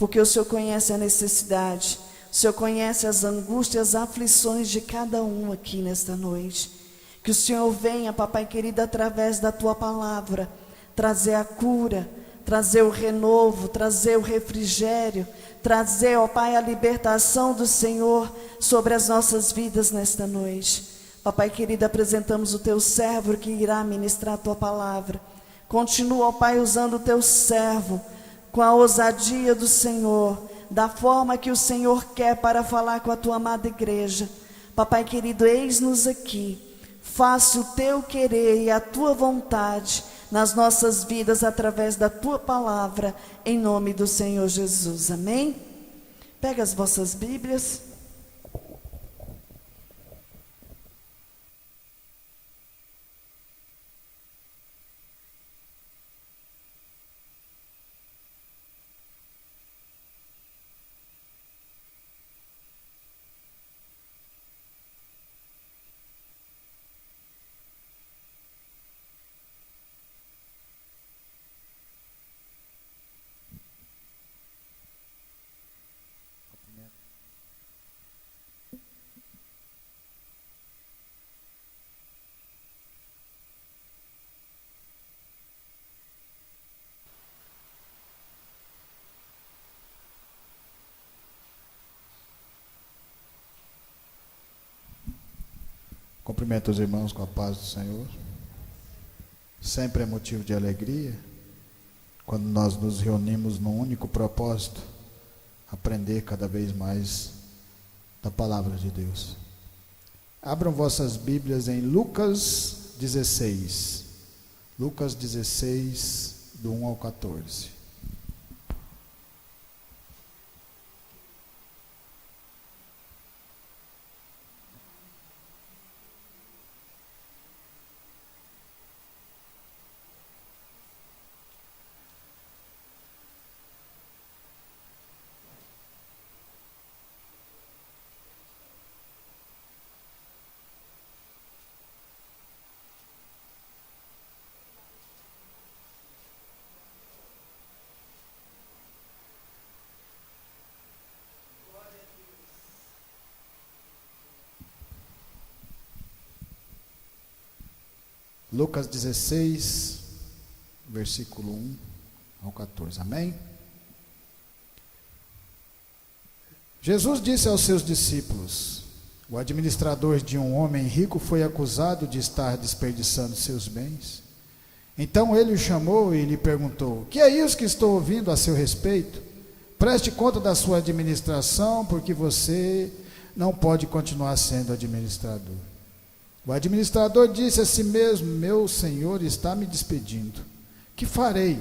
porque o Senhor conhece a necessidade, o Senhor conhece as angústias, as aflições de cada um aqui nesta noite. Que o Senhor venha, papai querido, através da tua palavra, trazer a cura, trazer o renovo, trazer o refrigério, trazer, ó Pai, a libertação do Senhor sobre as nossas vidas nesta noite. Papai querido, apresentamos o teu servo que irá ministrar a tua palavra. Continua, ó Pai, usando o teu servo com a ousadia do Senhor, da forma que o Senhor quer para falar com a tua amada igreja. Papai querido, eis-nos aqui. Faça o teu querer e a tua vontade nas nossas vidas através da tua palavra, em nome do Senhor Jesus. Amém? Pega as vossas Bíblias. Cumprimento os irmãos com a paz do Senhor. Sempre é motivo de alegria quando nós nos reunimos num único propósito: aprender cada vez mais da palavra de Deus. Abram vossas Bíblias em Lucas 16. Lucas 16, do 1 ao 14. Lucas 16, versículo 1 ao 14, amém? Jesus disse aos seus discípulos: o administrador de um homem rico foi acusado de estar desperdiçando seus bens. Então ele o chamou e lhe perguntou: que é isso que estou ouvindo a seu respeito? Preste conta da sua administração, porque você não pode continuar sendo administrador. O administrador disse a si mesmo: meu senhor está me despedindo. Que farei?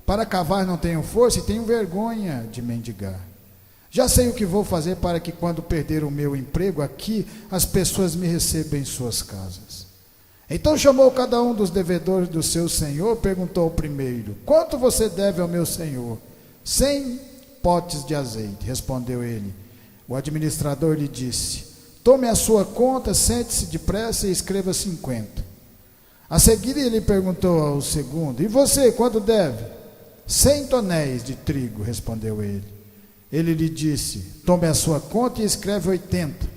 Para cavar não tenho força e tenho vergonha de mendigar. Já sei o que vou fazer para que, quando perder o meu emprego aqui, as pessoas me recebam em suas casas. Então chamou cada um dos devedores do seu senhor, perguntou ao primeiro: quanto você deve ao meu senhor? 100 potes de azeite, respondeu ele. O administrador lhe disse: tome a sua conta, sente-se depressa e escreva 50. A seguir ele perguntou ao segundo: e você, quanto deve? 100 tonéis de trigo, respondeu ele. Ele lhe disse: tome a sua conta e escreve 80.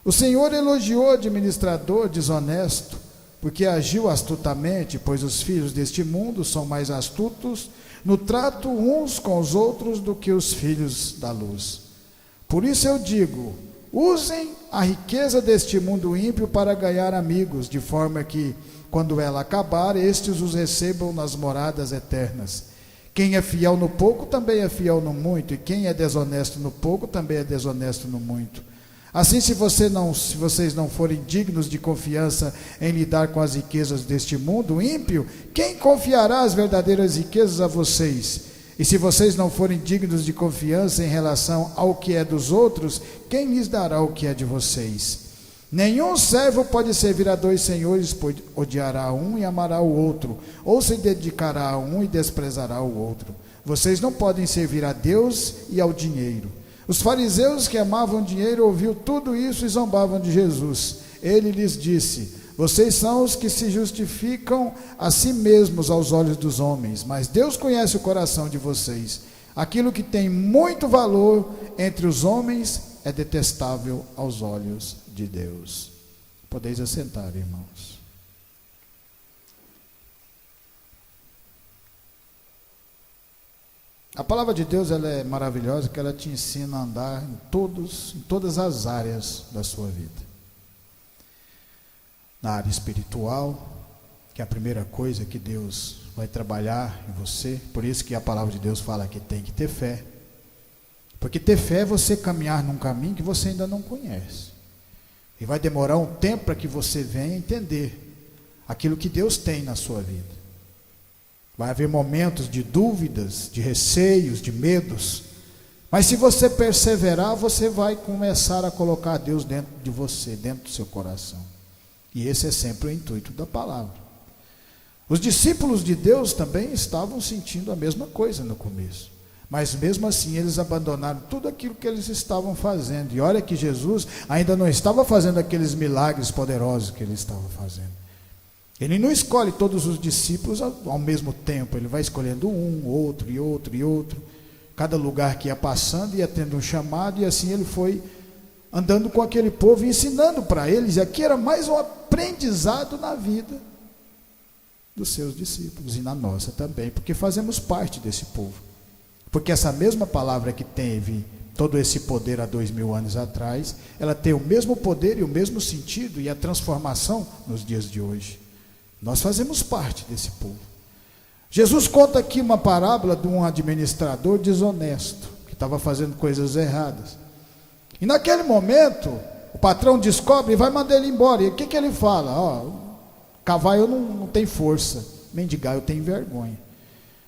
O Senhor elogiou o administrador desonesto, porque agiu astutamente, pois os filhos deste mundo são mais astutos no trato uns com os outros do que os filhos da luz. Por isso eu digo: usem a riqueza deste mundo ímpio para ganhar amigos, de forma que, quando ela acabar, estes os recebam nas moradas eternas. Quem é fiel no pouco também é fiel no muito, e quem é desonesto no pouco também é desonesto no muito. Assim, se vocês não forem dignos de confiança em lidar com as riquezas deste mundo ímpio, quem confiará as verdadeiras riquezas a vocês? E se vocês não forem dignos de confiança em relação ao que é dos outros, quem lhes dará o que é de vocês? Nenhum servo pode servir a dois senhores, pois odiará um e amará o outro, ou se dedicará a um e desprezará o outro. Vocês não podem servir a Deus e ao dinheiro. Os fariseus, que amavam dinheiro, ouviram tudo isso e zombavam de Jesus. Ele lhes disse: vocês são os que se justificam a si mesmos aos olhos dos homens, mas Deus conhece o coração de vocês. Aquilo que tem muito valor entre os homens é detestável aos olhos de Deus. Podeis assentar, irmãos. A palavra de Deus, ela é maravilhosa, que ela te ensina a andar em todas as áreas da sua vida. Na área espiritual, que é a primeira coisa que Deus vai trabalhar em você. Por isso que a palavra de Deus fala que tem que ter fé. Porque ter fé é você caminhar num caminho que você ainda não conhece. E vai demorar um tempo para que você venha entender aquilo que Deus tem na sua vida. Vai haver momentos de dúvidas, de receios, de medos. Mas se você perseverar, você vai começar a colocar Deus dentro de você, dentro do seu coração. E esse é sempre o intuito da palavra. Os discípulos de Deus também estavam sentindo a mesma coisa no começo. Mas mesmo assim eles abandonaram tudo aquilo que eles estavam fazendo. E olha que Jesus ainda não estava fazendo aqueles milagres poderosos que ele estava fazendo. Ele não escolhe todos os discípulos ao mesmo tempo. Ele vai escolhendo um, outro e outro e outro. Cada lugar que ia passando ia tendo um chamado. E assim ele foi andando com aquele povo e ensinando para eles. E aqui era mais um aprendizado na vida dos seus discípulos. E na nossa também. Porque fazemos parte desse povo. Porque essa mesma palavra que teve todo esse poder há 2000 anos atrás, ela tem o mesmo poder e o mesmo sentido e a transformação nos dias de hoje. Nós fazemos parte desse povo. Jesus conta aqui uma parábola de um administrador desonesto, que estava fazendo coisas erradas. E naquele momento, o patrão descobre e vai mandar ele embora. E o que ele fala? Cavar eu não tenho força, mendigar eu tenho vergonha.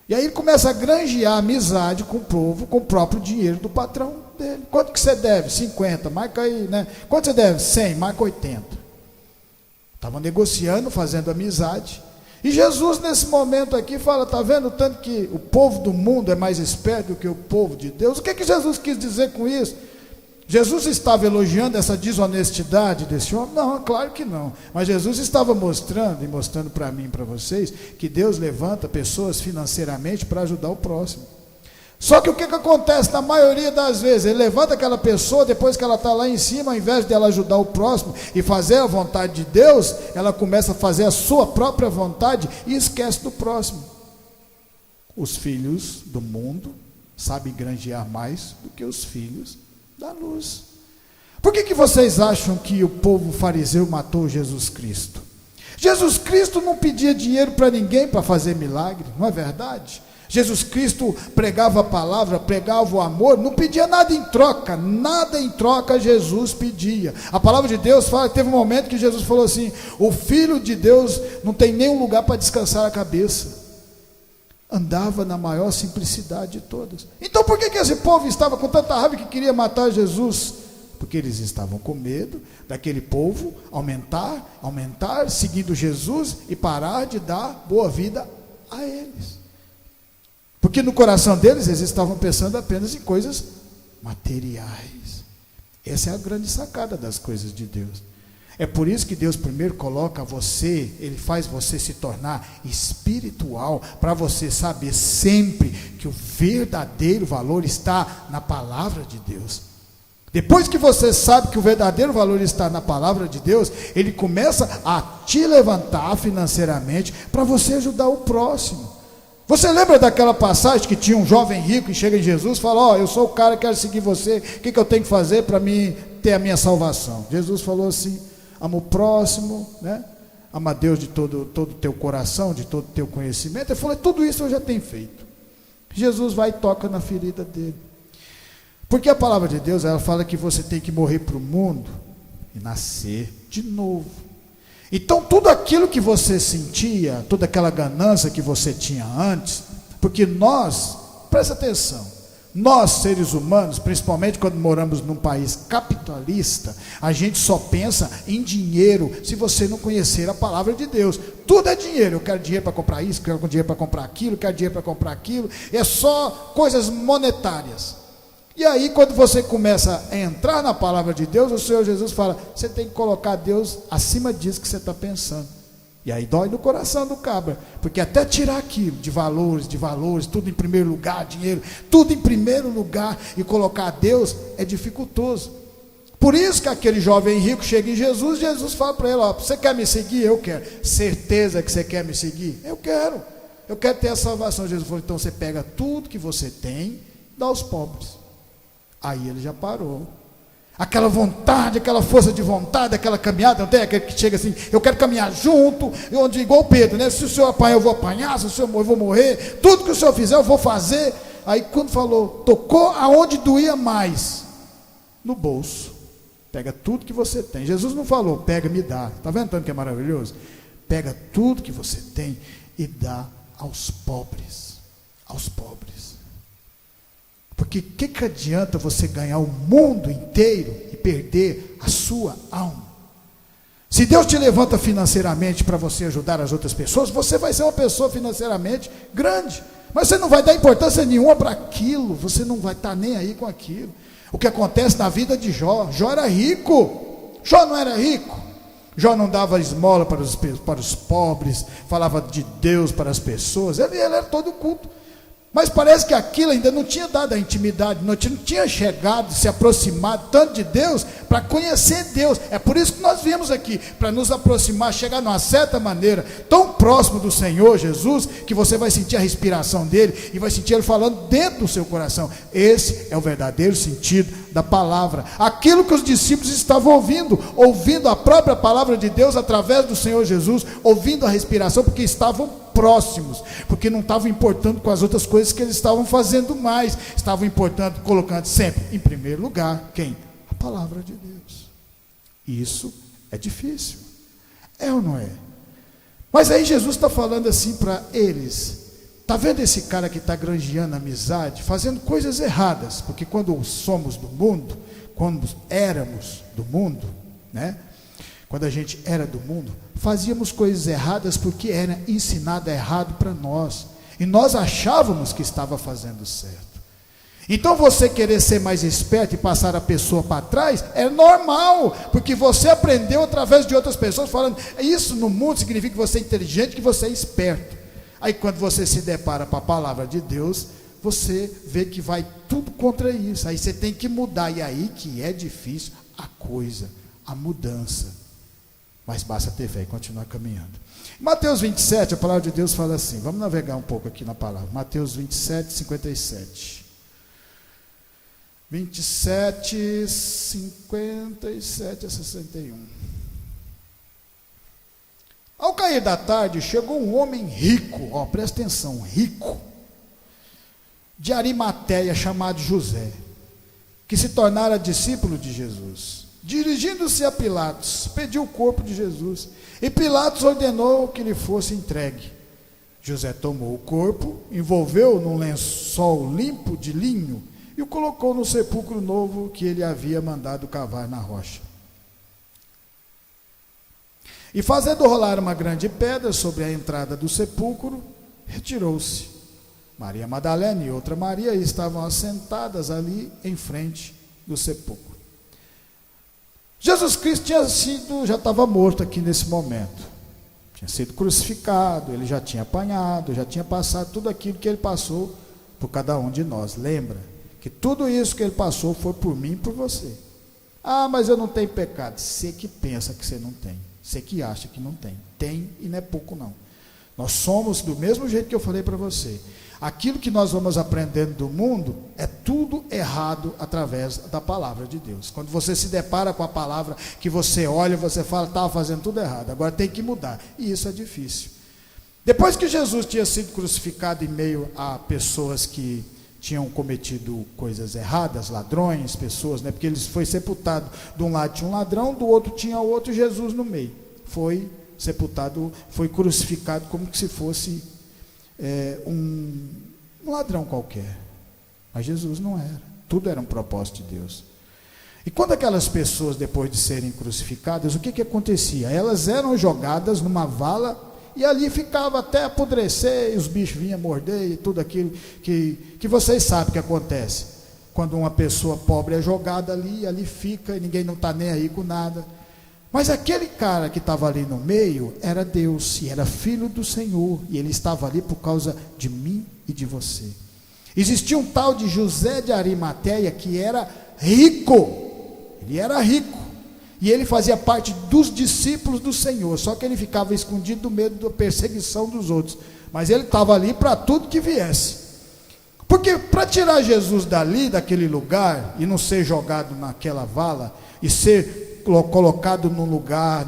E aí ele começa a granjear amizade com o povo, com o próprio dinheiro do patrão dele. Quanto que você deve? 50, marca aí, né? Quanto você deve? 100, marca 80. Estavam negociando, fazendo amizade. E Jesus nesse momento aqui fala, está vendo tanto que o povo do mundo é mais esperto do que o povo de Deus? O que Jesus quis dizer com isso? Jesus estava elogiando essa desonestidade desse homem? Não, claro que não. Mas Jesus estava mostrando, e mostrando para mim e para vocês, que Deus levanta pessoas financeiramente para ajudar o próximo. Só que o que acontece na maioria das vezes? Ele levanta aquela pessoa, depois que ela está lá em cima, ao invés de ela ajudar o próximo e fazer a vontade de Deus, ela começa a fazer a sua própria vontade e esquece do próximo. Os filhos do mundo sabem granjear mais do que os filhos da luz. Por que vocês acham que o povo fariseu matou Jesus Cristo? Jesus Cristo não pedia dinheiro para ninguém para fazer milagre, não é verdade? Jesus Cristo pregava a palavra, pregava o amor, não pedia nada em troca Jesus pedia. A palavra de Deus fala que teve um momento que Jesus falou assim, o Filho de Deus não tem nenhum lugar para descansar a cabeça. Andava na maior simplicidade de todas. Então por que esse povo estava com tanta raiva que queria matar Jesus? Porque eles estavam com medo daquele povo aumentar, seguindo Jesus e parar de dar boa vida a eles. Porque no coração deles, eles estavam pensando apenas em coisas materiais. Essa é a grande sacada das coisas de Deus. É por isso que Deus primeiro coloca você, Ele faz você se tornar espiritual, para você saber sempre que o verdadeiro valor está na palavra de Deus. Depois que você sabe que o verdadeiro valor está na palavra de Deus, Ele começa a te levantar financeiramente para você ajudar o próximo. Você lembra daquela passagem que tinha um jovem rico e chega em Jesus e fala, eu sou o cara que quero seguir você, o que eu tenho que fazer para mim ter a minha salvação? Jesus falou assim, ama o próximo, né? Ama a Deus de todo o teu coração, de todo o teu conhecimento. Ele falou, tudo isso eu já tenho feito. Jesus vai e toca na ferida dele. Porque a palavra de Deus, ela fala que você tem que morrer para o mundo e nascer de novo. Então tudo aquilo que você sentia, toda aquela ganância que você tinha antes, porque nós, presta atenção, nós seres humanos, principalmente quando moramos num país capitalista, a gente só pensa em dinheiro se você não conhecer a palavra de Deus. Tudo é dinheiro, eu quero dinheiro para comprar isso, quero dinheiro para comprar aquilo, quero dinheiro para comprar aquilo, é só coisas monetárias. E aí quando você começa a entrar na palavra de Deus, o Senhor Jesus fala, você tem que colocar Deus acima disso que você está pensando. E aí dói no coração do cabra, porque até tirar aquilo de valores, tudo em primeiro lugar, dinheiro, tudo em primeiro lugar, e colocar Deus é dificultoso. Por isso que aquele jovem rico chega em Jesus, Jesus fala para ele: ó, você quer me seguir? Eu quero. Certeza que você quer me seguir? Eu quero ter a salvação. Jesus falou: então você pega tudo que você tem e dá aos pobres. Aí ele já parou. Aquela vontade, aquela força de vontade, aquela caminhada, não tem aquele que chega assim: eu quero caminhar junto, onde, igual Pedro, né? Se o senhor apanhar, eu vou apanhar, se o senhor morrer, eu vou morrer, tudo que o senhor fizer, eu vou fazer. Aí quando falou, tocou aonde doía mais, no bolso. Pega tudo que você tem. Jesus não falou, pega e me dá. Está vendo tanto que é maravilhoso? Pega tudo que você tem e dá aos pobres. Aos pobres. Porque o que adianta você ganhar o mundo inteiro e perder a sua alma? Se Deus te levanta financeiramente para você ajudar as outras pessoas, você vai ser uma pessoa financeiramente grande, mas você não vai dar importância nenhuma para aquilo, você não vai estar nem aí com aquilo. O que acontece na vida de Jó? Jó era rico. Jó não era rico. Jó não dava esmola para os pobres, falava de Deus para as pessoas, ele era todo culto. Mas parece que aquilo ainda não tinha dado a intimidade, não tinha chegado, se aproximado tanto de Deus, para conhecer Deus. É por isso que nós viemos aqui, para nos aproximar, chegar de uma certa maneira, tão próximo do Senhor Jesus, que você vai sentir a respiração dele, e vai sentir ele falando dentro do seu coração. Esse é o verdadeiro sentido da palavra. Aquilo que os discípulos estavam ouvindo a própria palavra de Deus, através do Senhor Jesus, ouvindo a respiração, porque estavam próximos, porque não estavam importando com as outras coisas que eles estavam fazendo mais, estavam importando, colocando sempre em primeiro lugar, quem? A palavra de Deus. Isso é difícil, é ou não é? Mas aí Jesus está falando assim para eles: está vendo esse cara que está granjeando amizade, fazendo coisas erradas? Porque quando somos do mundo, quando éramos do mundo, né? Quando a gente era do mundo, fazíamos coisas erradas porque era ensinado errado para nós, e nós achávamos que estava fazendo certo. Então você querer ser mais esperto e passar a pessoa para trás é normal, porque você aprendeu através de outras pessoas falando. Isso no mundo significa que você é inteligente, que você é esperto. Aí quando você se depara com a palavra de Deus, você vê que vai tudo contra isso. Aí você tem que mudar, e aí que é difícil a coisa, a mudança. Mas basta ter fé e continuar caminhando. Mateus 27, a palavra de Deus fala assim, vamos navegar um pouco aqui na palavra. Mateus 27, 57. 27, 57 a 61. Ao cair da tarde, chegou um homem rico, presta atenção, rico, de Arimateia, chamado José, que se tornara discípulo de Jesus. Dirigindo-se a Pilatos, pediu o corpo de Jesus, e Pilatos ordenou que lhe fosse entregue. José tomou o corpo, envolveu-o num lençol limpo de linho, e o colocou no sepulcro novo que ele havia mandado cavar na rocha. E fazendo rolar uma grande pedra sobre a entrada do sepulcro, retirou-se. Maria Madalena e outra Maria estavam assentadas ali em frente do sepulcro. Jesus Cristo já estava morto aqui nesse momento, tinha sido crucificado, ele já tinha apanhado, já tinha passado tudo aquilo que ele passou por cada um de nós. Lembra que tudo isso que ele passou foi por mim e por você. Mas eu não tenho pecado. Você que pensa que você não tem, você que acha que não tem, tem, e não é pouco não. Nós somos do mesmo jeito que eu falei para você. Aquilo que nós vamos aprendendo do mundo é tudo errado através da palavra de Deus. Quando você se depara com a palavra, que você olha, você fala, estava fazendo tudo errado, agora tem que mudar. E isso é difícil. Depois que Jesus tinha sido crucificado em meio a pessoas que tinham cometido coisas erradas, ladrões, pessoas, porque ele foi sepultado, de um lado tinha um ladrão, do outro tinha outro, Jesus no meio. Foi sepultado, foi crucificado como se fosse um ladrão qualquer. Mas Jesus não era. Tudo era um propósito de Deus. E quando aquelas pessoas, depois de serem crucificadas, o que acontecia? Elas eram jogadas numa vala e ali ficava até apodrecer, e os bichos vinham morder, e tudo aquilo que vocês sabem que acontece. Quando uma pessoa pobre é jogada ali fica, e ninguém não está nem aí com nada. Mas aquele cara que estava ali no meio era Deus, e era filho do Senhor, e ele estava ali por causa de mim e de você. Existia um tal de José de Arimateia que era rico, ele era rico, e ele fazia parte dos discípulos do Senhor, só que ele ficava escondido do medo da perseguição dos outros, mas ele estava ali para tudo que viesse, porque para tirar Jesus dali, daquele lugar, e não ser jogado naquela vala, e ser colocado num lugar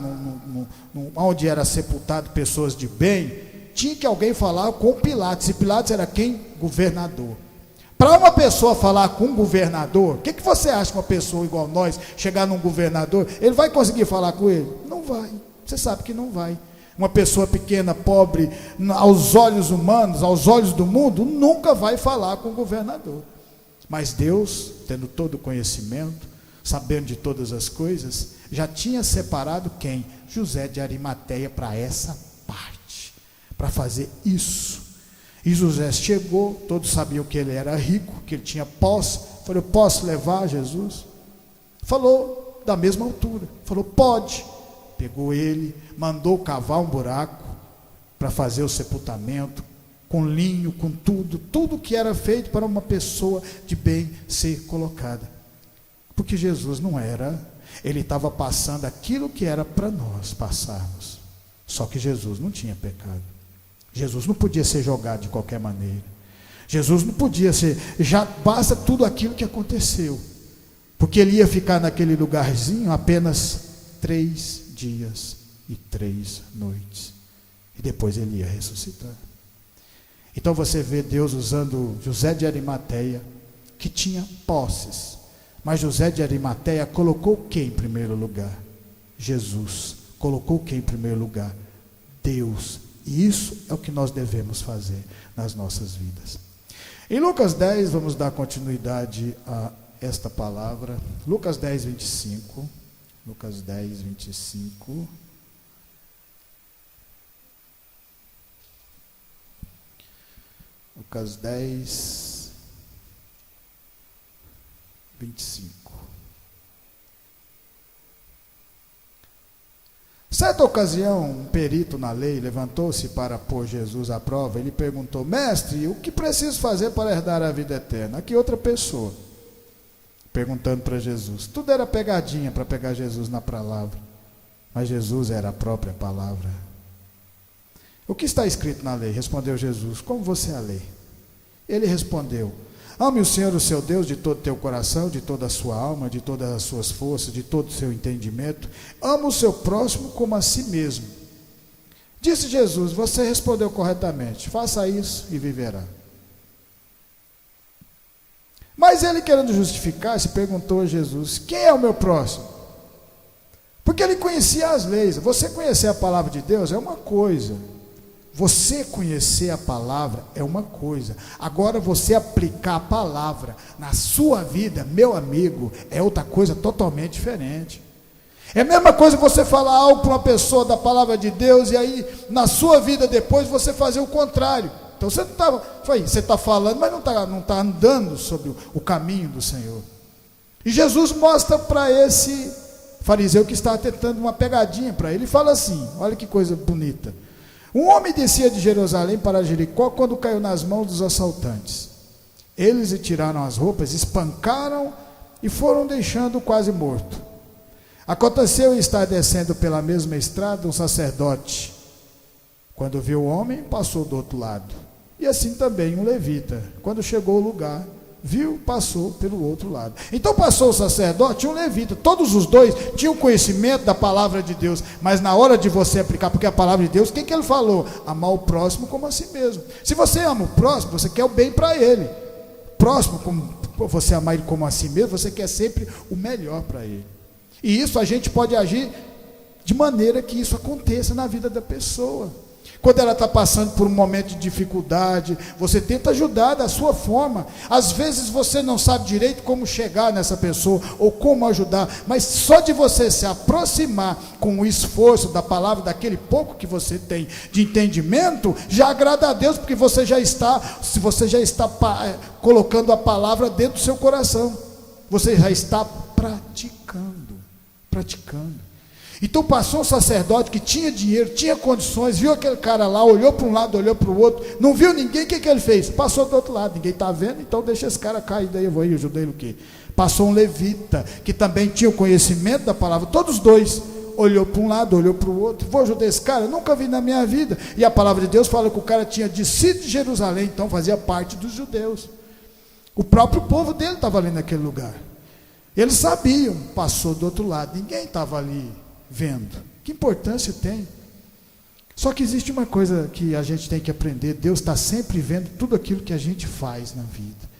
onde era sepultado pessoas de bem, tinha que alguém falar com Pilatos, e Pilatos era quem? Governador. Para uma pessoa falar com um governador, o que você acha que uma pessoa igual nós, chegar num governador, ele vai conseguir falar com ele? Não vai, você sabe que não vai. Uma pessoa pequena, pobre, aos olhos humanos, aos olhos do mundo, nunca vai falar com o governador. Mas Deus, tendo todo o conhecimento, sabendo de todas as coisas, já tinha separado quem? José de Arimateia para essa parte, para fazer isso. E José chegou, todos sabiam que ele era rico, que ele tinha posse. Falou: posso levar Jesus? Falou da mesma altura, falou: pode. Pegou ele, mandou cavar um buraco para fazer o sepultamento, com linho, com tudo que era feito para uma pessoa de bem ser colocada. Porque Jesus não era, ele estava passando aquilo que era para nós passarmos. Só que Jesus não tinha pecado. Jesus não podia ser jogado de qualquer maneira. Jesus não podia ser, já basta tudo aquilo que aconteceu. Porque ele ia ficar naquele lugarzinho apenas 3 dias e 3 noites. E depois ele ia ressuscitar. Então você vê Deus usando José de Arimateia, que tinha posses. Mas José de Arimateia colocou quem em primeiro lugar? Jesus. Colocou quem em primeiro lugar? Deus. E isso é o que nós devemos fazer nas nossas vidas. Em Lucas 10, vamos dar continuidade a esta palavra. Lucas 10, 25. Lucas 10, 25. Lucas 10, 25. Certa ocasião, um perito na lei levantou-se para pôr Jesus à prova. Ele perguntou: mestre, o que preciso fazer para herdar a vida eterna? Aqui outra pessoa perguntando para Jesus. Tudo era pegadinha para pegar Jesus na palavra, mas Jesus era a própria palavra. O que está escrito na lei? Respondeu Jesus: como você a lê? Ele respondeu: ame o Senhor, o seu Deus, de todo o teu coração, de toda a sua alma, de todas as suas forças, de todo o seu entendimento. Ama o seu próximo como a si mesmo. Disse Jesus: você respondeu corretamente, faça isso e viverá. Mas ele, querendo justificar-se, perguntou a Jesus: quem é o meu próximo? Porque ele conhecia as leis. Você conhecer a palavra de Deus é uma coisa, você conhecer a palavra é uma coisa, agora você aplicar a palavra na sua vida, meu amigo, é outra coisa totalmente diferente. É a mesma coisa você falar algo para uma pessoa da palavra de Deus e aí na sua vida depois você fazer o contrário. Então você está falando, mas não está andando sobre o caminho do Senhor. E Jesus mostra para esse fariseu que está tentando uma pegadinha para ele, e fala assim, olha que coisa bonita. Um homem descia de Jerusalém para Jericó quando caiu nas mãos dos assaltantes. Eles lhe tiraram as roupas, espancaram e foram deixando quase morto. Aconteceu estar descendo pela mesma estrada um sacerdote. Quando viu o homem, passou do outro lado. E assim também um levita. Quando chegou ao lugar, viu, passou pelo outro lado. Então passou o sacerdote e um levita. Todos os dois tinham conhecimento da palavra de Deus, mas na hora de você aplicar, porque a palavra de Deus, o que ele falou? Amar o próximo como a si mesmo. Se você ama o próximo, você quer o bem para ele. Próximo, como você amar ele como a si mesmo, você quer sempre o melhor para ele. E isso a gente pode agir de maneira que isso aconteça na vida da pessoa. Quando ela está passando por um momento de dificuldade, você tenta ajudar da sua forma. Às vezes você não sabe direito como chegar nessa pessoa ou como ajudar, mas só de você se aproximar com o esforço da palavra, daquele pouco que você tem de entendimento, já agrada a Deus, porque você já está colocando a palavra dentro do seu coração. Você já está praticando. Então passou um sacerdote que tinha dinheiro, tinha condições, viu aquele cara lá, olhou para um lado, olhou para o outro, não viu ninguém, o que ele fez? Passou do outro lado, ninguém está vendo, então deixa esse cara cair, daí eu vou aí, ajudei o quê? Passou um levita, que também tinha o conhecimento da palavra, todos dois, olhou para um lado, olhou para o outro, vou ajudar esse cara, nunca vi na minha vida, e a palavra de Deus fala que o cara tinha descido de Jerusalém, então fazia parte dos judeus, o próprio povo dele estava ali naquele lugar, eles sabiam, passou do outro lado, ninguém estava ali vendo, que importância tem? Só que existe uma coisa que a gente tem que aprender, Deus está sempre vendo tudo aquilo que a gente faz na vida,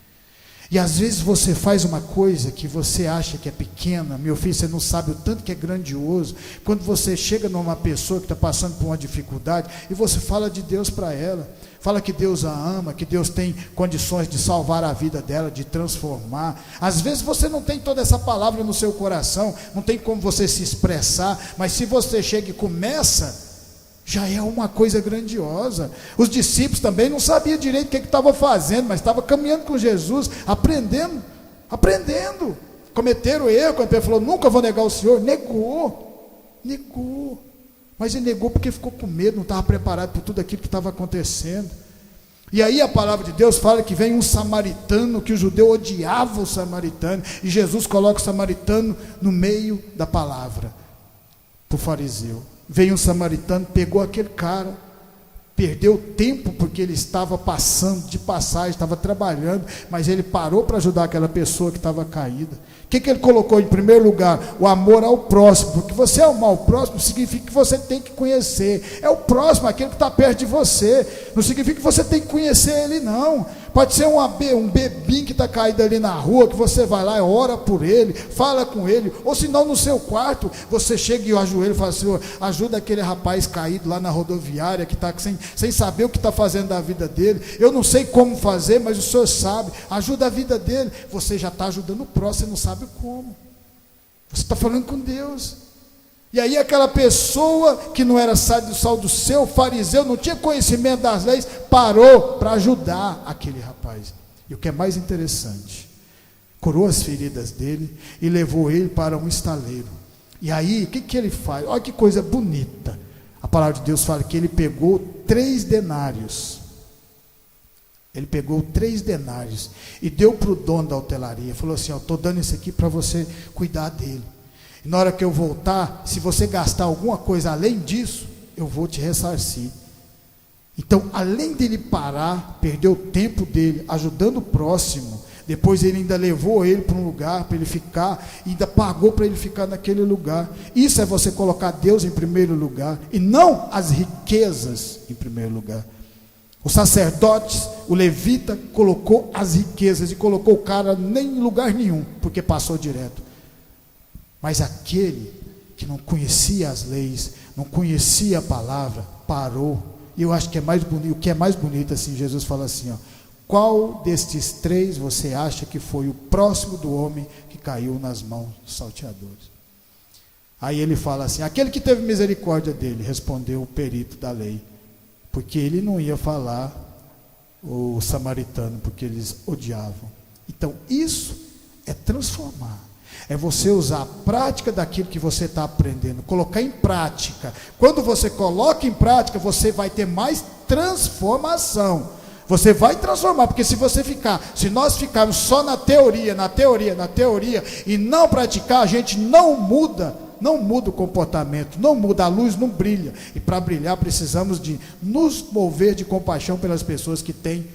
e às vezes você faz uma coisa que você acha que é pequena, meu filho, você não sabe o tanto que é grandioso, quando você chega numa pessoa que está passando por uma dificuldade, e você fala de Deus para ela, fala que Deus a ama, que Deus tem condições de salvar a vida dela, de transformar, às vezes você não tem toda essa palavra no seu coração, não tem como você se expressar, mas se você chega e começa, já é uma coisa grandiosa. Os discípulos também não sabiam direito o que estava fazendo, mas estavam caminhando com Jesus, aprendendo, cometeram erro, quando ele falou, nunca vou negar o Senhor, negou, mas ele negou porque ficou com medo, não estava preparado por tudo aquilo que estava acontecendo, e aí a palavra de Deus fala que vem um samaritano, que o judeu odiava o samaritano, e Jesus coloca o samaritano no meio da palavra, para o fariseu, veio um samaritano, pegou aquele cara, perdeu tempo porque ele estava passando de passagem, estava trabalhando, mas ele parou para ajudar aquela pessoa que estava caída. O que ele colocou em primeiro lugar? O amor ao próximo, porque você amar o próximo significa que você tem que conhecer, é o próximo, aquele que está perto de você, não significa que você tem que conhecer ele não, pode ser um bebinho que está caído ali na rua, que você vai lá e ora por ele, fala com ele, ou se não no seu quarto, você chega e ajoelha e fala, Senhor, ajuda aquele rapaz caído lá na rodoviária, que está sem saber o que está fazendo da vida dele, eu não sei como fazer, mas o Senhor sabe, ajuda a vida dele, você já está ajudando o próximo, você não sabe como, você está falando com Deus, e aí aquela pessoa que não era sal do seu, fariseu, não tinha conhecimento das leis, parou para ajudar aquele rapaz, e o que é mais interessante, curou as feridas dele, e levou ele para um estaleiro, e aí, o que ele faz? Olha que coisa bonita, a palavra de Deus fala que ele pegou 3 denários, e deu para o dono da hotelaria, falou assim, estou dando isso aqui para você cuidar dele, e na hora que eu voltar, se você gastar alguma coisa além disso, eu vou te ressarcir. Então, além dele parar, perdeu o tempo dele, ajudando o próximo, depois ele ainda levou ele para um lugar, para ele ficar, e ainda pagou para ele ficar naquele lugar. Isso é você colocar Deus em primeiro lugar, e não as riquezas em primeiro lugar. Os sacerdotes, o levita colocou as riquezas, e colocou o cara nem em lugar nenhum, porque passou direto. Mas aquele que não conhecia as leis, não conhecia a palavra, parou. E eu acho que é mais bonito, o que é mais bonito assim, Jesus fala assim, ó, qual destes 3 você acha que foi o próximo do homem que caiu nas mãos dos salteadores? Aí ele fala assim, aquele que teve misericórdia dele, respondeu o perito da lei, porque ele não ia falar o samaritano, porque eles odiavam. Então isso é transformar, é você usar a prática daquilo que você está aprendendo, colocar em prática. Quando você coloca em prática, você vai ter mais transformação, você vai transformar, porque se nós ficarmos só na teoria, e não praticar, a gente não muda o comportamento, não muda, a luz não brilha, e para brilhar precisamos de nos mover de compaixão pelas pessoas que têm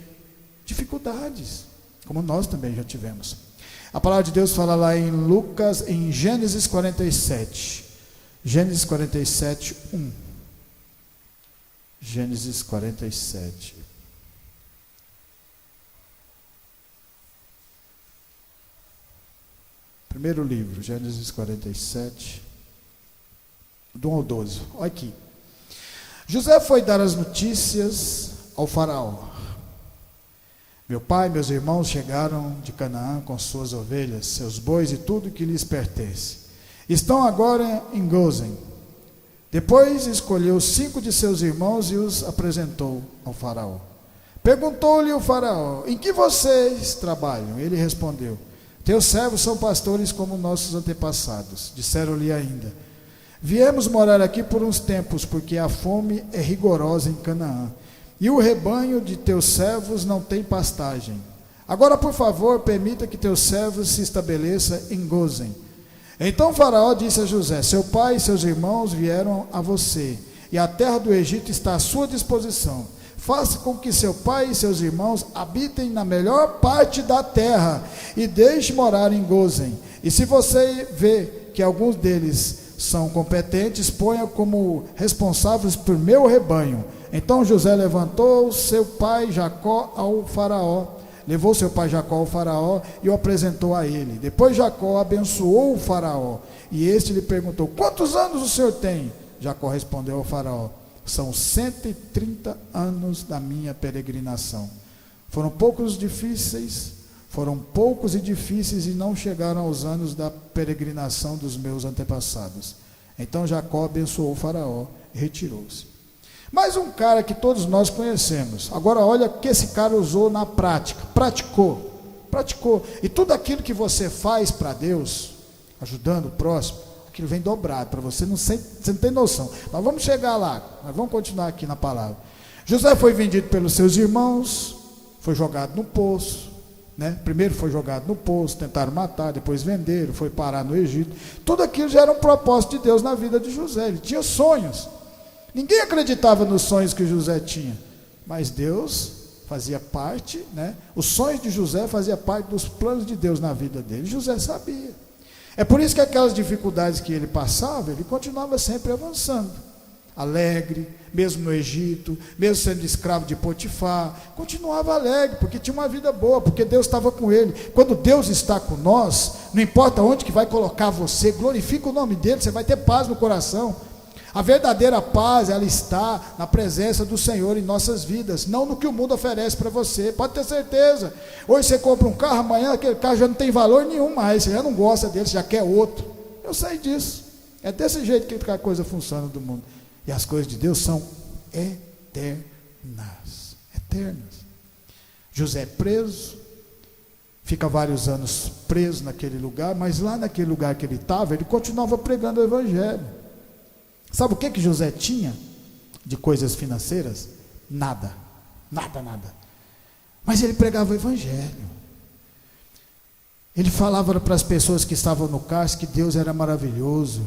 dificuldades, como nós também já tivemos. A palavra de Deus fala lá em Gênesis 47, 1. Gênesis 47. Primeiro livro, Gênesis 47, do 1 ao 12. Olha aqui. José foi dar as notícias ao faraó. Meu pai e meus irmãos chegaram de Canaã com suas ovelhas, seus bois e tudo que lhes pertence. Estão agora em Gósen. Depois escolheu 5 de seus irmãos e os apresentou ao faraó. Perguntou-lhe o faraó, em que vocês trabalham? Ele respondeu, teus servos são pastores como nossos antepassados. Disseram-lhe ainda, Viemos morar aqui por uns tempos, porque a fome é rigorosa em Canaã, e o rebanho de teus servos não tem pastagem. Agora, por favor, permita que teus servos se estabeleçam em Gozem. Então Faraó disse a José: seu pai e seus irmãos vieram a você, e a terra do Egito está à sua disposição. Faça com que seu pai e seus irmãos habitem na melhor parte da terra, e deixe morar em Gozem. E se você vê que alguns deles são competentes, ponha como responsáveis por meu rebanho. Então José levou seu pai Jacó ao faraó e o apresentou a ele. Depois Jacó abençoou o faraó, e este lhe perguntou: quantos anos o senhor tem? Jacó respondeu ao faraó: são 130 anos da minha peregrinação. Foram poucos e difíceis, e não chegaram aos anos da peregrinação dos meus antepassados. Então Jacó abençoou o faraó e retirou-se. Mais um cara que todos nós conhecemos. Agora olha o que esse cara usou na prática. Praticou. E tudo aquilo que você faz para Deus, ajudando o próximo, aquilo vem dobrado para você, você não tem noção. Mas vamos chegar lá, mas vamos continuar aqui na palavra. José foi vendido pelos seus irmãos, foi jogado no poço, né? Primeiro foi jogado no poço, tentaram matar, depois venderam, foi parar no Egito. Tudo aquilo já era um propósito de Deus na vida de José. Ele tinha sonhos. Ninguém acreditava nos sonhos que José tinha, mas Deus fazia parte, né? Os sonhos de José faziam parte dos planos de Deus na vida dele. José sabia. É por isso que aquelas dificuldades que ele passava, ele continuava sempre avançando, alegre, mesmo no Egito, mesmo sendo escravo de Potifar, continuava alegre, porque tinha uma vida boa, porque Deus estava com ele. Quando Deus está com nós, não importa onde que vai colocar você, glorifica o nome dele, você vai ter paz no coração. A verdadeira paz, ela está na presença do Senhor em nossas vidas, não no que o mundo oferece para você. Pode ter certeza. Hoje você compra um carro, amanhã aquele carro já não tem valor nenhum mais, você já não gosta dele, você já quer outro. Eu sei disso. É desse jeito que a coisa funciona do mundo. E as coisas de Deus são eternas. José é preso, fica vários anos preso naquele lugar, mas lá naquele lugar que ele estava, ele continuava pregando o evangelho. Sabe o que José tinha de coisas financeiras? Nada. Mas ele pregava o evangelho. Ele falava para as pessoas que estavam no cárcere que Deus era maravilhoso.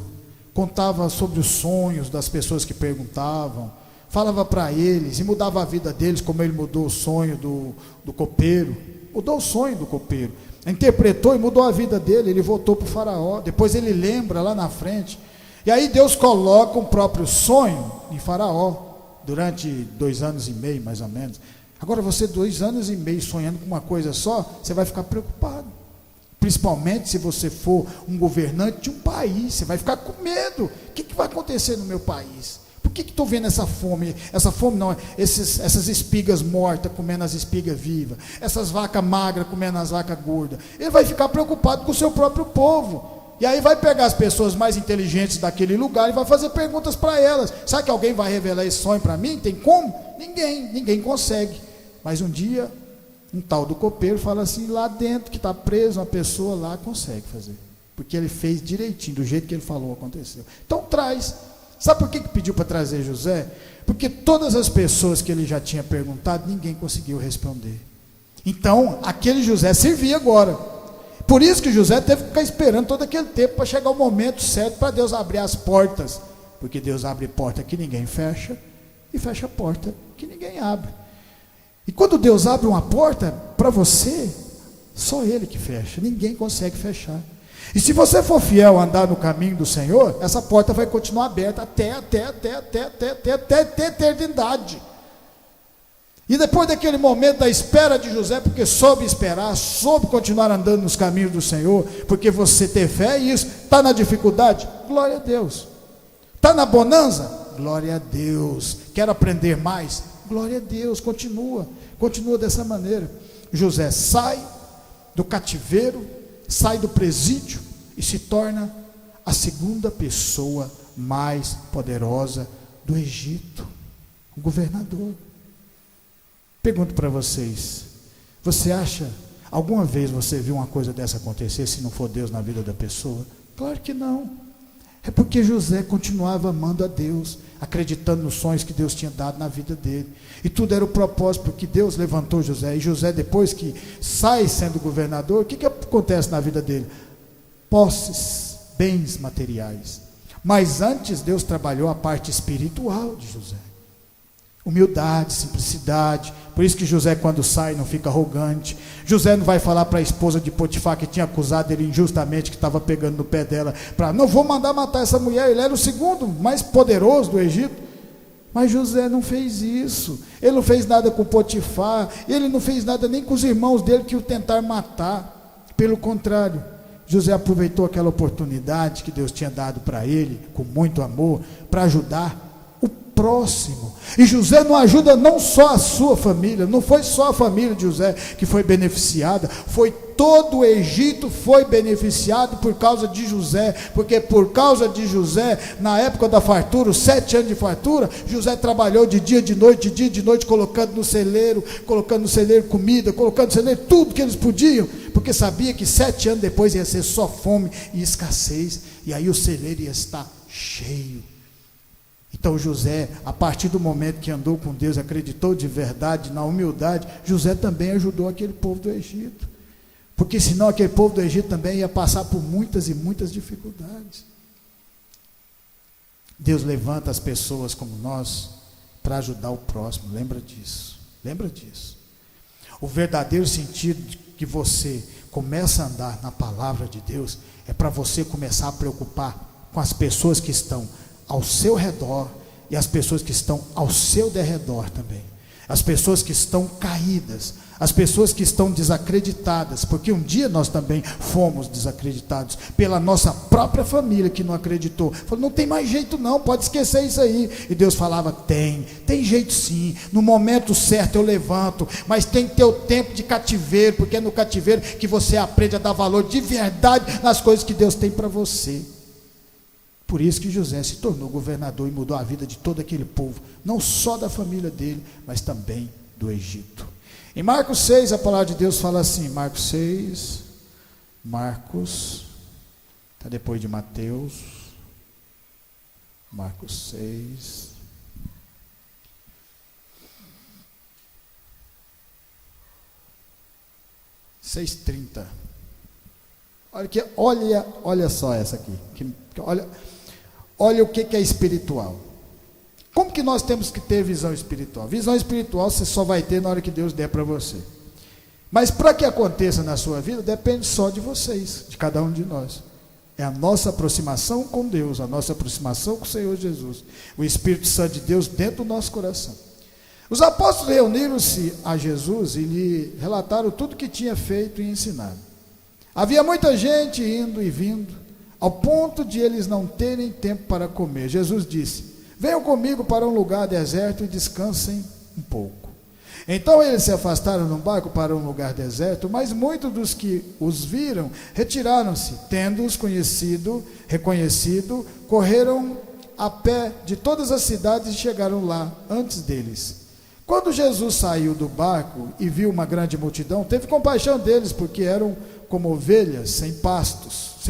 Contava sobre os sonhos das pessoas que perguntavam. Falava para eles e mudava a vida deles, como ele mudou o sonho do copeiro. Mudou o sonho do copeiro. Interpretou e mudou a vida dele. Ele voltou para o faraó. Depois ele lembra lá na frente. E aí Deus coloca um próprio sonho em Faraó, durante 2 anos e meio, mais ou menos. Agora você 2 anos e meio sonhando com uma coisa só, você vai ficar preocupado. Principalmente se você for um governante de um país, você vai ficar com medo. O que vai acontecer no meu país? Por que estou vendo essa fome? Essa fome não, essas espigas mortas comendo as espigas vivas, essas vacas magras comendo as vacas gordas. Ele vai ficar preocupado com o seu próprio povo. E aí vai pegar as pessoas mais inteligentes daquele lugar e vai fazer perguntas para elas. Será que alguém vai revelar esse sonho para mim? Tem como? Ninguém consegue. Mas um dia, um tal do copeiro fala assim: lá dentro que está preso, uma pessoa lá consegue fazer. Porque ele fez direitinho, do jeito que ele falou, aconteceu. Então traz. Sabe por que pediu para trazer José? Porque todas as pessoas que ele já tinha perguntado, ninguém conseguiu responder. Então, aquele José servia agora. Por isso que José teve que ficar esperando todo aquele tempo para chegar o momento certo para Deus abrir as portas. Porque Deus abre porta que ninguém fecha e fecha a porta que ninguém abre. E quando Deus abre uma porta para você, só Ele que fecha, ninguém consegue fechar. E se você for fiel a andar no caminho do Senhor, essa porta vai continuar aberta até a eternidade. E depois daquele momento da espera de José, porque soube esperar, soube continuar andando nos caminhos do Senhor, porque você ter fé é isso. Está na dificuldade? Glória a Deus. Está na bonança? Glória a Deus. Quer aprender mais? Glória a Deus. Continua dessa maneira. José sai do cativeiro, sai do presídio e se torna a segunda pessoa mais poderosa do Egito, o governador. Pergunto para vocês: você acha, alguma vez você viu uma coisa dessa acontecer, se não for Deus na vida da pessoa? Claro que não. É porque José continuava amando a Deus, acreditando nos sonhos que Deus tinha dado na vida dele. E tudo era o propósito, porque Deus levantou José. E José, depois que sai sendo governador, o que acontece na vida dele? Posses, bens materiais. Mas antes Deus trabalhou a parte espiritual de José. Humildade, simplicidade. Por isso que José, quando sai, não fica arrogante. José não vai falar para a esposa de Potifar, que tinha acusado ele injustamente, que estava pegando no pé dela, para não vou mandar matar essa mulher. Ele era o segundo mais poderoso do Egito. Mas José não fez isso. Ele não fez nada com Potifar. Ele não fez nada nem com os irmãos dele que o tentaram matar. Pelo contrário, José aproveitou aquela oportunidade que Deus tinha dado para ele, com muito amor, para ajudar o próximo. E José não ajuda não só a sua família, não foi só a família de José que foi beneficiada, foi todo o Egito foi beneficiado por causa de José, porque por causa de José, na época da fartura, os 7 anos de fartura, José trabalhou de dia de noite, colocando no celeiro comida, colocando no celeiro tudo que eles podiam, porque sabia que 7 anos depois ia ser só fome e escassez, e aí o celeiro ia estar cheio. Então José, a partir do momento que andou com Deus, acreditou de verdade na humildade, José também ajudou aquele povo do Egito, porque senão aquele povo do Egito também ia passar por muitas e muitas dificuldades. Deus levanta as pessoas como nós para ajudar o próximo, lembra disso. O verdadeiro sentido de que você começa a andar na palavra de Deus é para você começar a preocupar com as pessoas que estão ao seu redor e as pessoas que estão ao seu derredor também, as pessoas que estão caídas, as pessoas que estão desacreditadas, porque um dia nós também fomos desacreditados pela nossa própria família que não acreditou, falou, não tem mais jeito não, pode esquecer isso aí, e Deus falava, tem jeito sim, no momento certo eu levanto, mas tem que ter o tempo de cativeiro, porque é no cativeiro que você aprende a dar valor de verdade nas coisas que Deus tem para você. Por isso que José se tornou governador e mudou a vida de todo aquele povo, não só da família dele, mas também do Egito. Em Marcos 6, a palavra de Deus fala assim, Marcos, está depois de Mateus, Marcos 6, seis 30. Olha só essa aqui, olha o que é espiritual. Como que nós temos que ter visão espiritual? Visão espiritual você só vai ter na hora que Deus der para você. Mas para que aconteça na sua vida, depende só de vocês, de cada um de nós. É a nossa aproximação com Deus, a nossa aproximação com o Senhor Jesus. O Espírito Santo de Deus dentro do nosso coração. Os apóstolos reuniram-se a Jesus e lhe relataram tudo que tinha feito e ensinado. Havia muita gente indo e vindo, ao ponto de eles não terem tempo para comer. Jesus disse, venham comigo para um lugar deserto e descansem um pouco. Então eles se afastaram num barco para um lugar deserto, mas muitos dos que os viram retiraram-se, tendo-os reconhecido, correram a pé de todas as cidades e chegaram lá antes deles. Quando Jesus saiu do barco e viu uma grande multidão, teve compaixão deles, porque eram como ovelhas sem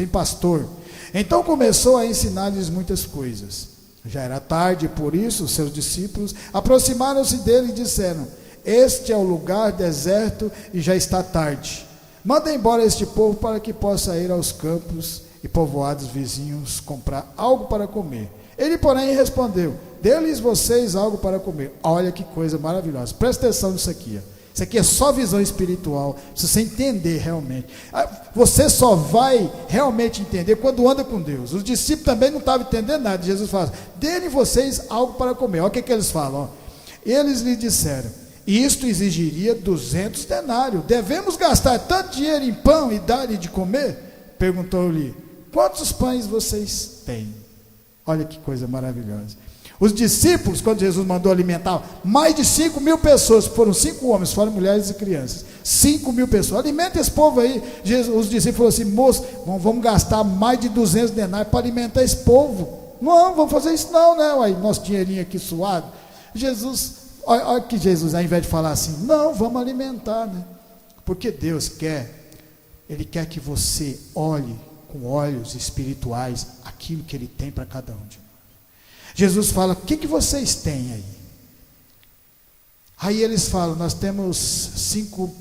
pastor. Então começou a ensinar-lhes muitas coisas. Já era tarde, por isso seus discípulos aproximaram-se dele e disseram, este é o lugar deserto e já está tarde. Manda embora este povo para que possa ir aos campos e povoados vizinhos comprar algo para comer. Ele, porém, respondeu, dê-lhes vocês algo para comer. Olha que coisa maravilhosa, presta atenção nisso aqui, ó. Isso aqui é só visão espiritual, se você entender realmente. Você só vai realmente entender quando anda com Deus. Os discípulos também não estavam entendendo nada. Jesus fala, dê-lhe vocês algo para comer. Olha o que eles falam. Ó. Eles lhe disseram, isto exigiria 200 denários. Devemos gastar tanto dinheiro em pão e dar-lhe de comer? Perguntou-lhe, quantos pães vocês têm? Olha que coisa maravilhosa. Os discípulos, quando Jesus mandou alimentar mais de 5.000 pessoas, foram 5 homens, fora mulheres e crianças, 5.000 pessoas, alimenta esse povo aí. Os discípulos falaram assim, moço, vamos gastar mais de 200 denários para alimentar esse povo. Não, vamos fazer isso não, né? Aí, nosso dinheirinho aqui suado. Jesus, olha que Jesus, ao invés de falar assim, não, vamos alimentar, né? Porque Deus quer, Ele quer que você olhe com olhos espirituais aquilo que Ele tem para cada um de nós. Jesus fala: o que vocês têm aí? Aí eles falam: nós temos 5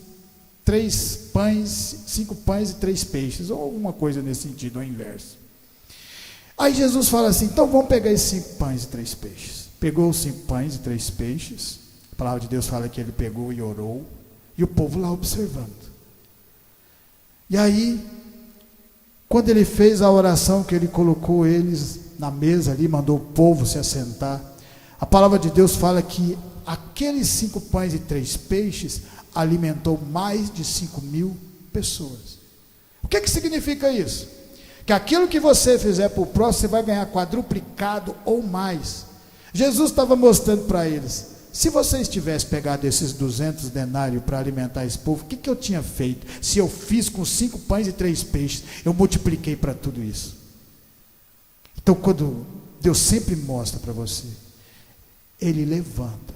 pães e 3 peixes, ou alguma coisa nesse sentido, ou inverso. Aí Jesus fala assim: então vamos pegar esses 5 pães e 3 peixes. Pegou os 5 pães e 3 peixes, a palavra de Deus fala que ele pegou e orou, e o povo lá observando. E aí, quando ele fez a oração, que ele colocou eles na mesa ali, mandou o povo se assentar, a palavra de Deus fala que aqueles 5 pães e 3 peixes alimentou mais de 5.000 pessoas. O que significa isso? Que aquilo que você fizer para o próximo, você vai ganhar quadruplicado ou mais. Jesus estava mostrando para eles: se vocês tivessem pegado esses 200 denários para alimentar esse povo, o que eu tinha feito? Se eu fiz com 5 pães e 3 peixes, eu multipliquei para tudo isso. Então, quando Deus sempre mostra para você, Ele levanta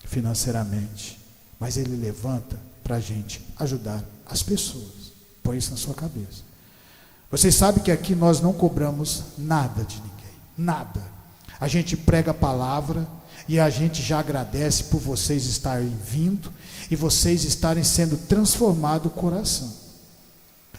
financeiramente, mas Ele levanta para a gente ajudar as pessoas. Põe isso na sua cabeça. Vocês sabem que aqui nós não cobramos nada de ninguém, nada. A gente prega a palavra e a gente já agradece por vocês estarem vindo e vocês estarem sendo transformado o coração.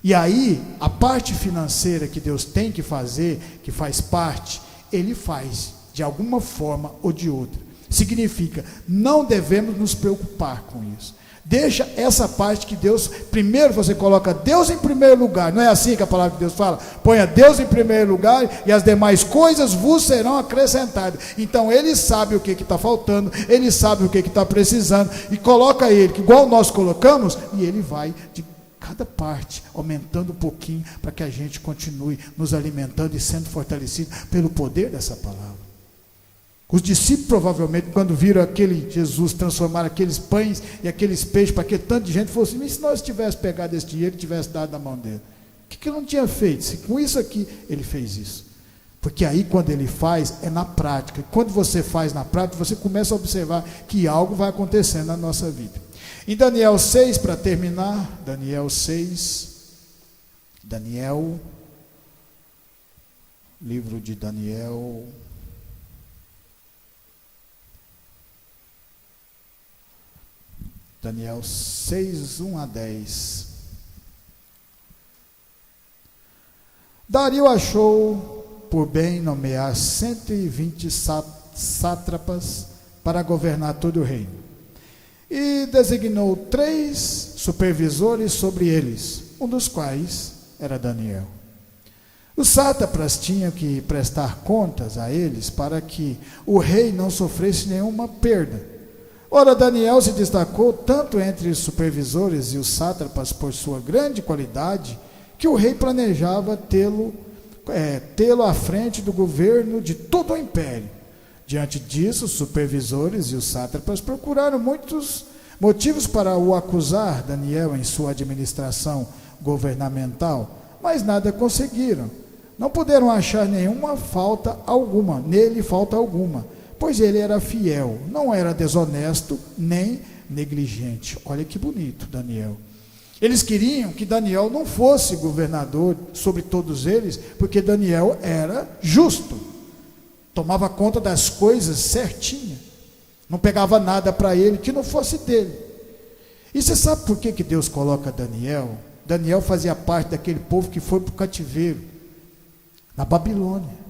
E aí, a parte financeira que Deus tem que fazer, que faz parte, Ele faz de alguma forma ou de outra. Significa, não devemos nos preocupar com isso. Deixa essa parte que Deus, primeiro você coloca Deus em primeiro lugar. Não é assim que a palavra de Deus fala? Ponha Deus em primeiro lugar e as demais coisas vos serão acrescentadas. Então Ele sabe o que está faltando, Ele sabe o que está precisando, e coloca Ele, que igual nós colocamos, e Ele vai de cada parte aumentando um pouquinho, para que a gente continue nos alimentando e sendo fortalecido pelo poder dessa palavra. Os discípulos provavelmente, quando viram aquele Jesus transformar aqueles pães e aqueles peixes para aquele tanto de gente, falaram assim: mas se nós tivéssemos pegado esse dinheiro e tivesse dado na mão dele, o que ele não tinha feito? Se com isso aqui ele fez isso. Porque aí, quando ele faz, é na prática. E quando você faz na prática, você começa a observar que algo vai acontecendo na nossa vida. Em Daniel 6, para terminar, Daniel 6, livro de Daniel, Daniel 6, 1 a 10. Dario achou por bem nomear 120 sátrapas para governar todo o reino, e designou 3 supervisores sobre eles, um dos quais era Daniel. Os sátrapas tinham que prestar contas a eles para que o rei não sofresse nenhuma perda. Ora, Daniel se destacou tanto entre os supervisores e os sátrapas por sua grande qualidade, que o rei planejava tê-lo à frente do governo de todo o império. Diante disso, os supervisores e os sátrapas procuraram muitos motivos para o acusar, Daniel, em sua administração governamental, mas nada conseguiram. Não puderam achar nele falta alguma, pois ele era fiel, não era desonesto nem negligente. Olha que bonito, Daniel. Eles queriam que Daniel não fosse governador sobre todos eles, porque Daniel era justo, tomava conta das coisas certinha, não pegava nada para ele que não fosse dele. E você sabe por que Deus coloca Daniel? Daniel fazia parte daquele povo que foi para o cativeiro, na Babilônia.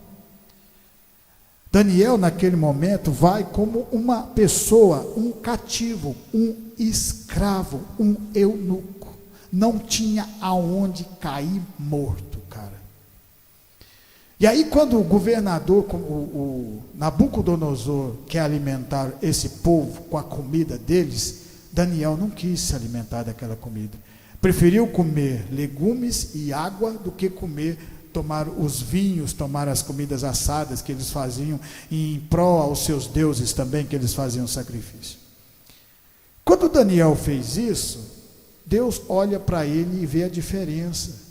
Daniel, naquele momento, vai como uma pessoa, um cativo, um escravo, um eunuco. Não tinha aonde cair morto, cara. E aí, quando o governador, o Nabucodonosor, quer alimentar esse povo com a comida deles, Daniel não quis se alimentar daquela comida. Preferiu comer legumes e água do que tomar os vinhos, tomar as comidas assadas que eles faziam, e em prol aos seus deuses também, que eles faziam sacrifício. Quando Daniel fez isso, Deus olha para ele e vê a diferença,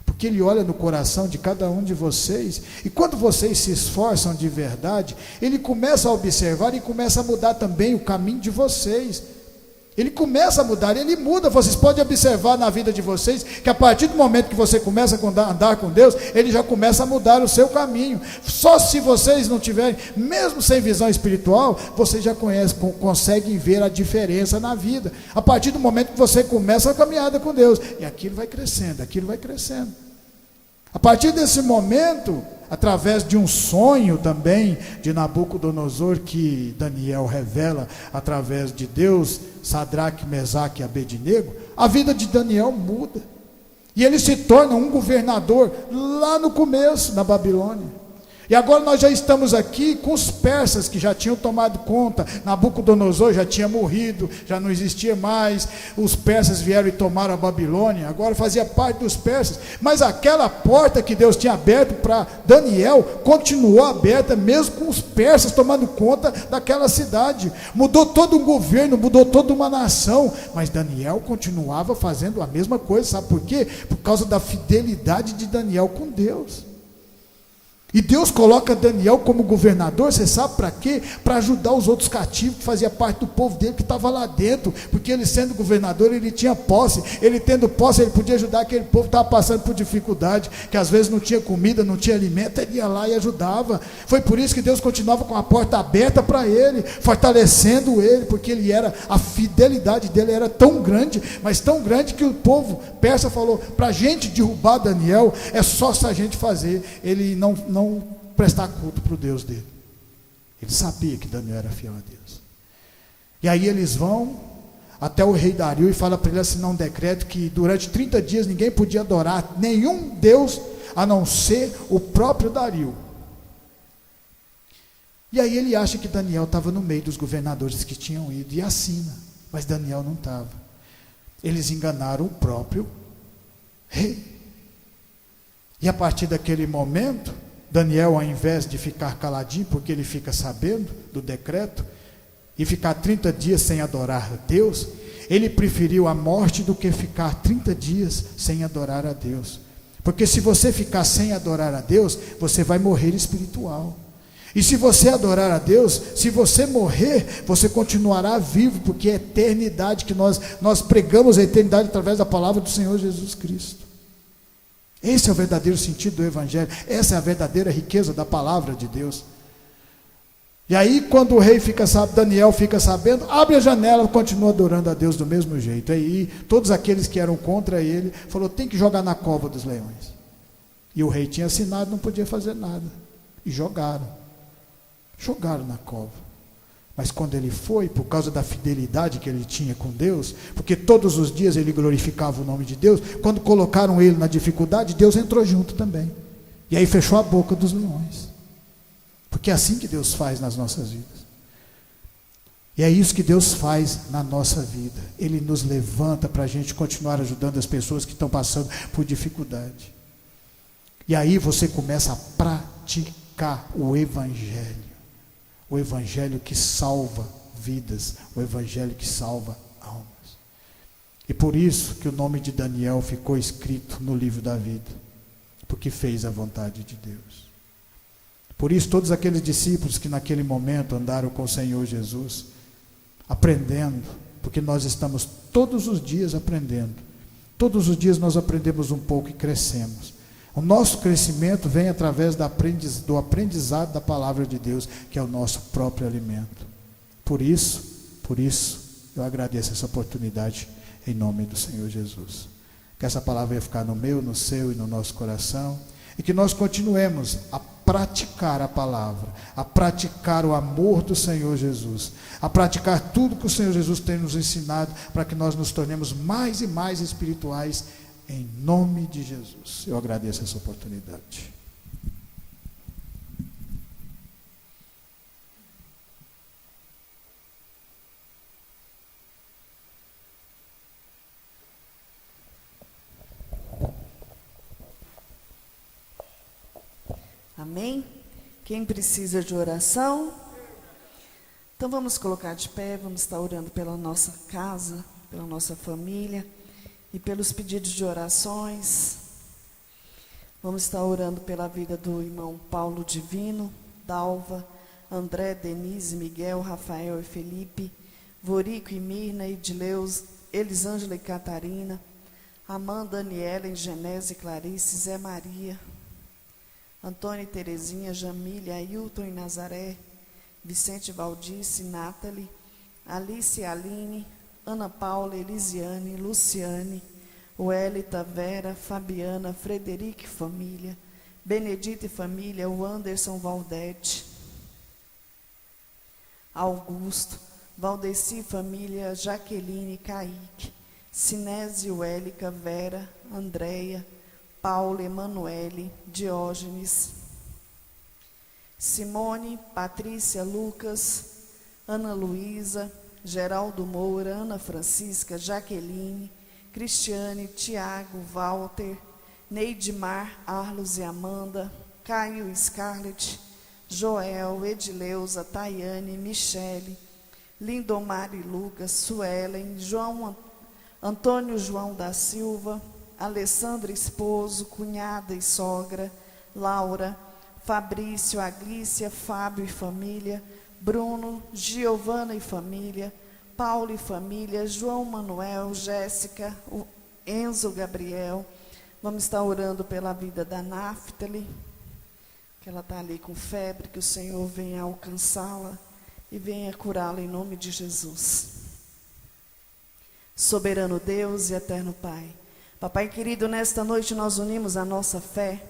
porque Ele olha no coração de cada um de vocês, e quando vocês se esforçam de verdade, Ele começa a observar e começa a mudar também o caminho de vocês. Ele começa a mudar, ele muda. Vocês podem observar na vida de vocês que a partir do momento que você começa a andar com Deus, ele já começa a mudar o seu caminho. Só se vocês não tiverem, mesmo sem visão espiritual, vocês já conseguem ver a diferença na vida. A partir do momento que você começa a caminhada com Deus, e aquilo vai crescendo, aquilo vai crescendo. A partir desse momento, através de um sonho também de Nabucodonosor, que Daniel revela através de Deus, Sadraque, Mesaque e Abednego, a vida de Daniel muda. E ele se torna um governador lá no começo, na Babilônia. E agora nós já estamos aqui com os persas que já tinham tomado conta. Nabucodonosor já tinha morrido, já não existia mais. Os persas vieram e tomaram a Babilônia, agora fazia parte dos persas. Mas aquela porta que Deus tinha aberto para Daniel continuou aberta, mesmo com os persas tomando conta daquela cidade. Mudou todo um governo, mudou toda uma nação, mas Daniel continuava fazendo a mesma coisa. Sabe por quê? Por causa da fidelidade de Daniel com Deus. E Deus coloca Daniel como governador, você sabe para quê? Para ajudar os outros cativos que faziam parte do povo dele que estava lá dentro, porque ele sendo governador, ele tinha posse, ele tendo posse, ele podia ajudar aquele povo que estava passando por dificuldade, que às vezes não tinha comida, não tinha alimento, ele ia lá e ajudava. Foi por isso que Deus continuava com a porta aberta para ele, fortalecendo ele, porque a fidelidade dele era tão grande, mas tão grande que o povo persa falou, para a gente derrubar Daniel, é só se a gente fazer, ele não prestar culto para o Deus dele. Ele sabia que Daniel era fiel a Deus. E aí eles vão até o rei Dario e fala para ele assinar um decreto que durante 30 dias ninguém podia adorar nenhum Deus a não ser o próprio Dario. E aí ele acha que Daniel estava no meio dos governadores que tinham ido e assina, mas Daniel não estava. Eles enganaram o próprio rei. E a partir daquele momento, Daniel, ao invés de ficar caladinho, porque ele fica sabendo do decreto, e ficar 30 dias sem adorar a Deus, ele preferiu a morte do que ficar 30 dias sem adorar a Deus. Porque se você ficar sem adorar a Deus, você vai morrer espiritual. E se você adorar a Deus, se você morrer, você continuará vivo, porque é a eternidade que nós pregamos, a eternidade através da palavra do Senhor Jesus Cristo. Esse é o verdadeiro sentido do Evangelho, essa é a verdadeira riqueza da palavra de Deus. E aí quando o rei Daniel fica sabendo, abre a janela, continua adorando a Deus do mesmo jeito. Aí todos aqueles que eram contra ele, falou, tem que jogar na cova dos leões. E o rei tinha assinado, não podia fazer nada. E jogaram na cova. Mas quando ele foi, por causa da fidelidade que ele tinha com Deus, porque todos os dias ele glorificava o nome de Deus, quando colocaram ele na dificuldade, Deus entrou junto também. E aí fechou a boca dos leões. Porque é assim que Deus faz nas nossas vidas. E é isso que Deus faz na nossa vida. Ele nos levanta para a gente continuar ajudando as pessoas que estão passando por dificuldade. E aí você começa a praticar o Evangelho. O Evangelho que salva vidas, o Evangelho que salva almas. E por isso que o nome de Daniel ficou escrito no livro da vida, porque fez a vontade de Deus. Por isso todos aqueles discípulos que naquele momento andaram com o Senhor Jesus, aprendendo, porque nós estamos todos os dias aprendendo, todos os dias nós aprendemos um pouco e crescemos. O nosso crescimento vem através do aprendizado da palavra de Deus, que é o nosso próprio alimento. Por isso, eu agradeço essa oportunidade em nome do Senhor Jesus. Que essa palavra ia ficar no meu, no seu e no nosso coração, e que nós continuemos a praticar a palavra, a praticar o amor do Senhor Jesus, a praticar tudo que o Senhor Jesus tem nos ensinado, para que nós nos tornemos mais e mais espirituais. Em nome de Jesus, eu agradeço essa oportunidade. Amém? Quem precisa de oração? Então vamos colocar de pé, vamos estar orando pela nossa casa, pela nossa família. E pelos pedidos de orações, vamos estar orando pela vida do irmão Paulo Divino, Dalva, André, Denise, Miguel, Rafael e Felipe, Vorico e Mirna, Edileus, Elisângela e Catarina, Amanda, Aniela, Genese, Clarice, Zé Maria, Antônio e Terezinha, Jamília, Ailton e Nazaré, Vicente, Valdice, Nathalie, Alice e Aline, Ana Paula, Elisiane, Luciane, Welita, Vera, Fabiana, Frederico e família, Benedita e família, o Anderson, Valdete, Augusto, Valdeci, família, Jaqueline, Kaique, Sinésio, Élica, Vera, Andréia, Paulo, Emanuele, Diógenes, Simone, Patrícia, Lucas, Ana Luísa, Geraldo Moura, Ana Francisca, Jaqueline, Cristiane, Tiago, Walter, Neidmar, Arlos e Amanda, Caio e Scarlett, Joel, Edileuza, Tayane, Michele, Lindomar e Lucas, Suelen, Antônio João da Silva, Alessandra, esposo, cunhada e sogra, Laura, Fabrício, Aglícia, Fábio e família, Bruno, Giovana e família, Paulo e família, João Manuel, Jéssica, Enzo, Gabriel. Vamos estar orando pela vida da Naftali, que ela está ali com febre, que o Senhor venha alcançá-la e venha curá-la em nome de Jesus. Soberano Deus e eterno Pai, Papai querido, nesta noite nós unimos a nossa fé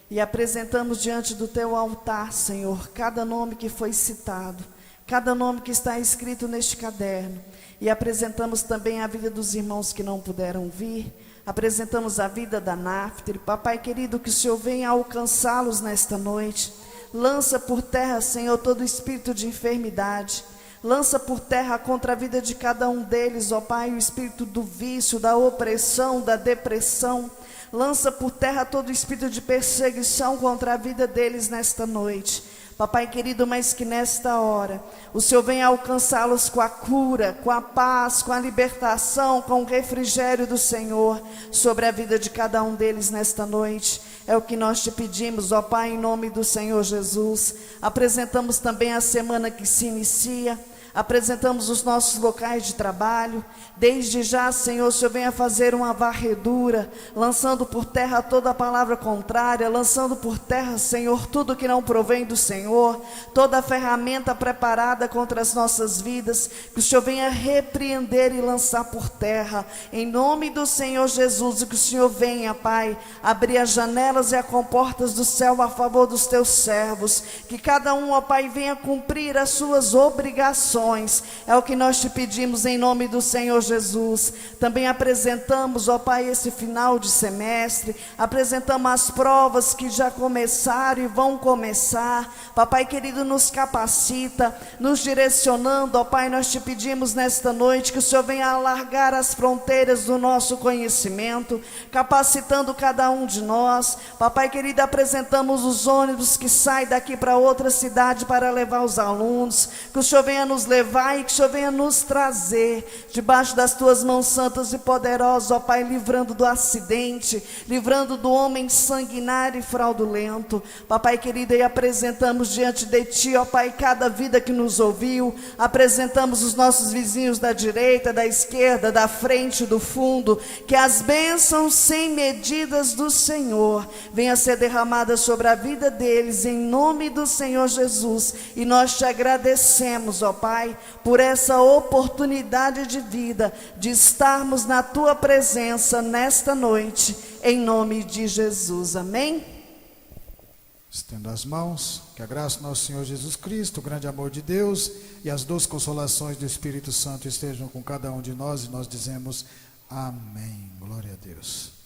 e apresentamos diante do Teu altar, Senhor, cada nome que foi citado, cada nome que está escrito neste caderno, e apresentamos também a vida dos irmãos que não puderam vir, apresentamos a vida da Naftali. Papai querido, que o Senhor venha alcançá-los nesta noite, lança por terra, Senhor, todo espírito de enfermidade, lança por terra contra a vida de cada um deles, ó Pai, o espírito do vício, da opressão, da depressão. Lança por terra todo espírito de perseguição contra a vida deles nesta noite. Papai querido, mas que nesta hora o Senhor venha alcançá-los com a cura, com a paz, com a libertação, com o refrigério do Senhor sobre a vida de cada um deles nesta noite. É o que nós te pedimos, ó Pai, em nome do Senhor Jesus. Apresentamos também a semana que se inicia, apresentamos os nossos locais de trabalho. Desde já, Senhor, o Senhor venha fazer uma varredura, lançando por terra toda a palavra contrária, lançando por terra, Senhor, tudo que não provém do Senhor, toda a ferramenta preparada contra as nossas vidas, que o Senhor venha repreender e lançar por terra, em nome do Senhor Jesus. E que o Senhor venha, Pai, abrir as janelas e as comportas do céu a favor dos teus servos, que cada um, ó Pai, venha cumprir as suas obrigações. É o que nós te pedimos em nome do Senhor Jesus. Também apresentamos, ó Pai, esse final de semestre, apresentamos as provas que já começaram e vão começar. Papai querido, nos capacita, nos direcionando, ó Pai. Nós te pedimos nesta noite que o Senhor venha alargar as fronteiras do nosso conhecimento, capacitando cada um de nós. Papai querido, apresentamos os ônibus que saem daqui para outra cidade para levar os alunos, que o Senhor venha nos levar e que o Senhor venha nos trazer debaixo das tuas mãos santas e poderosas, ó Pai, livrando do acidente, livrando do homem sanguinário e fraudulento. Papai querido, e apresentamos diante de ti, ó Pai, cada vida que nos ouviu, apresentamos os nossos vizinhos da direita, da esquerda, da frente, do fundo, que as bênçãos sem medidas do Senhor venham a ser derramadas sobre a vida deles, em nome do Senhor Jesus. E nós te agradecemos, ó Pai, por essa oportunidade de vida, de estarmos na tua presença nesta noite, em nome de Jesus, amém? Estenda as mãos, que a graça do nosso Senhor Jesus Cristo, o grande amor de Deus e as doces consolações do Espírito Santo estejam com cada um de nós, e nós dizemos amém. Glória a Deus.